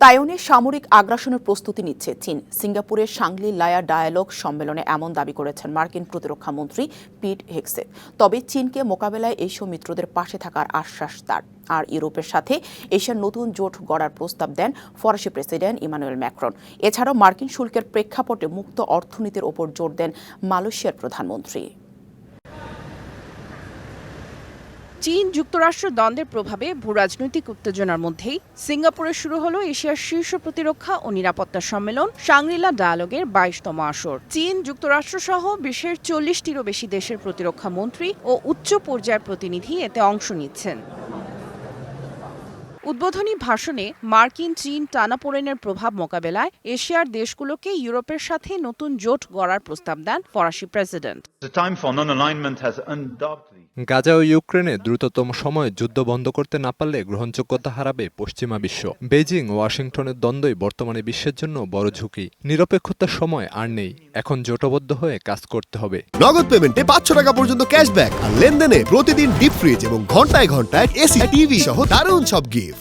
তাইওয়ানে সামরিক আগ্রাসনের প্রস্তুতি নিচ্ছে চীন। সিঙ্গাপুরের সাংলি লায়া ডায়ালগ সম্মেলনে এমন দাবি করেছেন মার্কিন প্রতিরক্ষা মন্ত্রী পিট হেগসেথ। তবে চীনকে মোকাবেলায় এশীয় মিত্রদের পাশে থাকার আশ্বাস তার। আর ইউরোপের সাথে এশিয়ার নতুন জোট গড়ার প্রস্তাব দেন ফরাসি প্রেসিডেন্ট ইমানুয়েল ম্যাক্রন। এছাড়াও মার্কিন শুল্কের প্রেক্ষাপটে মুক্ত অর্থনীতির ওপর জোর দেন মালয়েশিয়ার প্রধানমন্ত্রী। চীন যুক্তরাষ্ট্র দ্বন্দ্বের প্রভাবে ভূরাজনৈতিক উত্তেজনার মধ্যেই সিঙ্গাপুরে শুরু হলো এশিয়ার শীর্ষ প্রতিরক্ষা ও নিরাপত্তা সম্মেলন শাংরি-লা ডায়ালগের ২২তম আসর। চীন যুক্তরাষ্ট্র সহ বিশ্বের ৪০টিরও বেশি দেশের প্রতিরক্ষা মন্ত্রী ও উচ্চ পর্যায়ের প্রতিনিধি এতে অংশ নিচ্ছেন। উদ্বোধনী ভাষণে মার্কিন চীন টানাপোড়েনের প্রভাব মোকাবেলায় এশিয়ার দেশগুলোকে ইউরোপের সাথে নতুন জোট গড়ার প্রস্তাব দেন ফরাসি প্রেসিডেন্ট। গাজা ও ইউক্রেনে দ্রুততম সময়ে যুদ্ধ বন্ধ করতে না পারলে গ্রহণযোগ্যতা হারাবে পশ্চিমা বিশ্ব। বেজিং ও ওয়াশিংটনের দ্বন্দ্বই বর্তমানে বিশ্বের জন্য বড় ঝুঁকি। নিরপেক্ষতার সময় আর নেই, এখন জোটবদ্ধ হয়ে কাজ করতে হবে। নগদ পেমেন্টে ৫০০ টাকা পর্যন্ত ক্যাশব্যাক আর লেনদেনে প্রতিদিন ডিপ ফ্রিজ এবং ঘন্টায় ঘন্টায় এসি টিভি সহ দারুণ সব গিফট।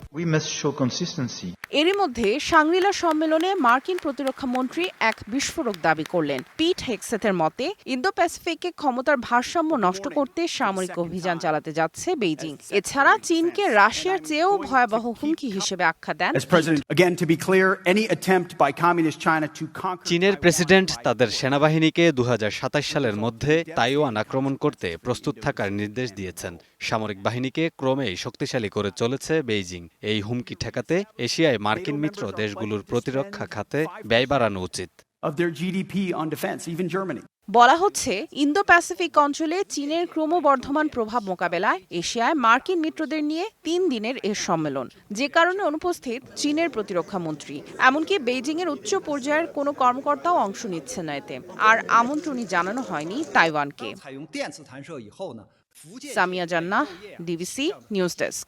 এরই মধ্যে শাংরি-লা সম্মেলনে মার্কিন প্রতিরক্ষা মন্ত্রী এক বিস্ফোরক দাবি করলেন। পিট হেগসেথের মতে ইন্দো প্যাসিফিকে ক্ষমতার ভারসাম্য নষ্ট করতে সামরিক অভিযান চালাতে যাচ্ছে বেইজিং। এছাড়া চীনকে রাশিয়ার চেয়েও ভয়াবহ হুমকি হিসেবে আখ্যা দেন। চীনের প্রেসিডেন্ট তাদের সেনাবাহিনীকে ২০২৭ সালের মধ্যে তাইওয়ান আক্রমণ করতে প্রস্তুত থাকার নির্দেশ দিয়েছেন। সামরিক বাহিনীকে ক্রমেই শক্তিশালী করে চলেছে বেইজিং। এই হুমকি ঠেকাতে এশিয়ায় মার্কিন মিত্র দেশগুলোর প্রতিরক্ষা খাতে ব্যয় বাড়ানো উচিত। বলা হচ্ছে ইন্দো প্যাসিফিক অঞ্চলে চীনের ক্রমবর্ধমান প্রভাব মোকাবেলায় এশিয়ায় মার্কিন মিত্রদের নিয়ে ৩ দিনের এ সম্মেলন, যে কারণে অনুপস্থিত চীনের প্রতিরক্ষা মন্ত্রী। এমনকি বেইজিংয়ের উচ্চ পর্যায়ের কোনো কর্মকর্তাও অংশ নিচ্ছে না এতে। আর আমন্ত্রণই জানানো হয়নি তাইওয়ানকে। সামিয়া জান্নাহ, ডিবিসি নিউজ ডেস্ক।